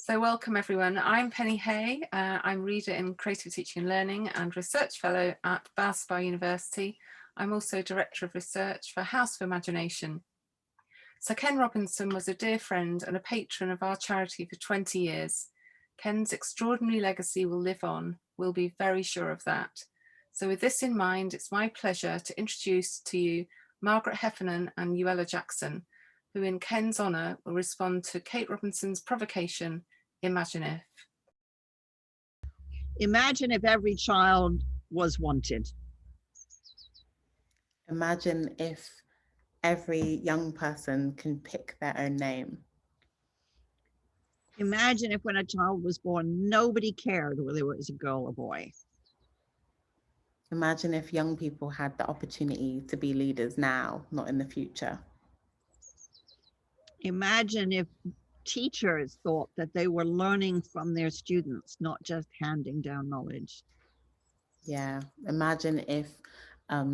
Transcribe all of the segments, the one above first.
So welcome everyone. I'm Penny Hay. I'm Reader in Creative Teaching and Learning and Research Fellow at Bath University. I'm also Director of Research for House of Imagination. So Ken Robinson was a dear friend and a patron of our charity for 20 years. Ken's extraordinary legacy will live on, we'll be very sure of that. So with this in mind, it's my pleasure to introduce to you Margaret Heffernan and Euella Jackson, who in Ken's honour will respond to Kate Robinson's provocation, Imagine If. Imagine if every child was wanted. Imagine if every young person can pick their own name. Imagine if when a child was born, nobody cared whether it was a girl or boy. Imagine if young people had the opportunity to be leaders now, not in the future. Imagine if teachers thought that they were learning from their students, not just handing down knowledge. Yeah, imagine if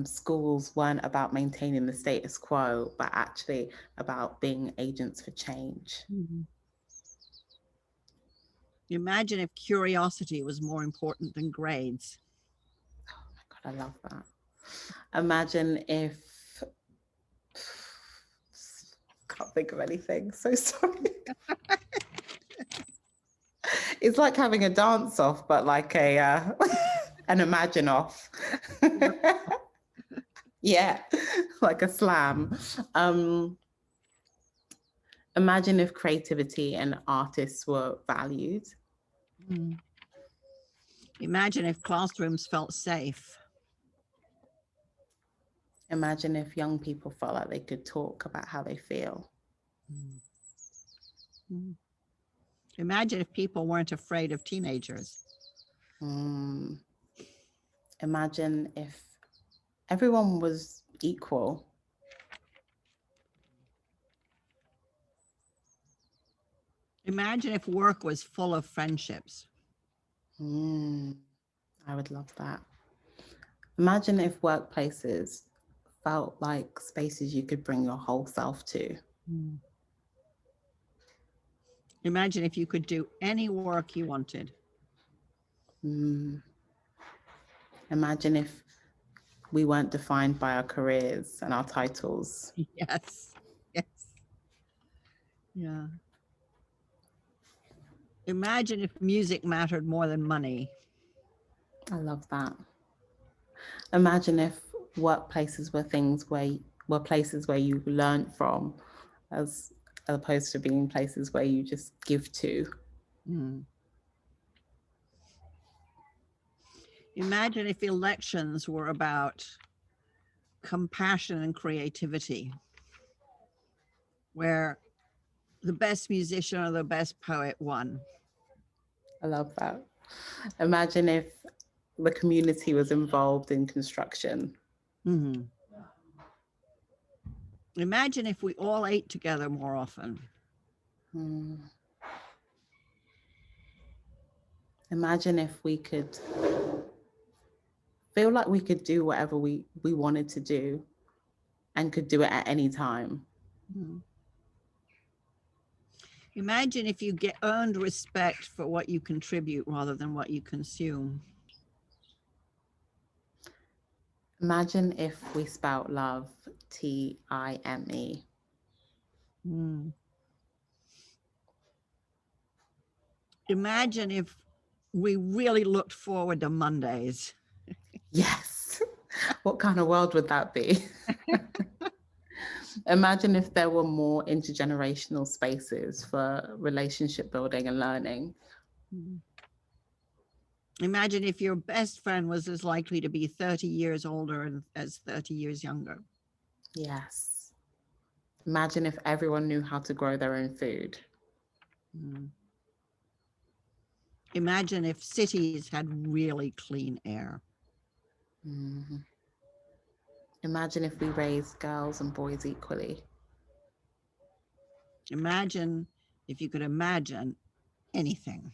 schools weren't about maintaining the status quo, but actually about being agents for change. Mm-hmm. Imagine if curiosity was more important than grades. Oh my God, I love that. Imagine if, can't think of anything, so sorry. It's like having a dance off, but like an imagine off. Yeah, like a slam. Imagine if creativity and artists were valued. Mm. Imagine if classrooms felt safe. Imagine if young people felt like they could talk about how they feel. Mm. Mm. Imagine if people weren't afraid of teenagers. Imagine if everyone was equal. Imagine if work was full of friendships. I would love that. Imagine if workplaces felt like spaces you could bring your whole self to. Imagine if you could do any work you wanted. Imagine if we weren't defined by our careers and our titles. Yes, yes. Yeah. Imagine if music mattered more than money. I love that. Imagine if workplaces were places where you learn from, as opposed to being places where you just give to. Imagine if elections were about compassion and creativity, where the best musician or the best poet won. I love that. Imagine if the community was involved in construction. Imagine if we all ate together more often. Imagine if we could feel like we could do whatever we wanted to do and could do it at any time. Imagine if you earned respect for what you contribute rather than what you consume. Imagine if we spout love, T-I-M-E. Imagine if we really looked forward to Mondays. Yes. What kind of world would that be? Imagine if there were more intergenerational spaces for relationship building and learning. Imagine if your best friend was as likely to be 30 years older as 30 years younger. Yes. Imagine if everyone knew how to grow their own food. Imagine if cities had really clean air. Imagine if we raised girls and boys equally. Imagine if you could imagine anything.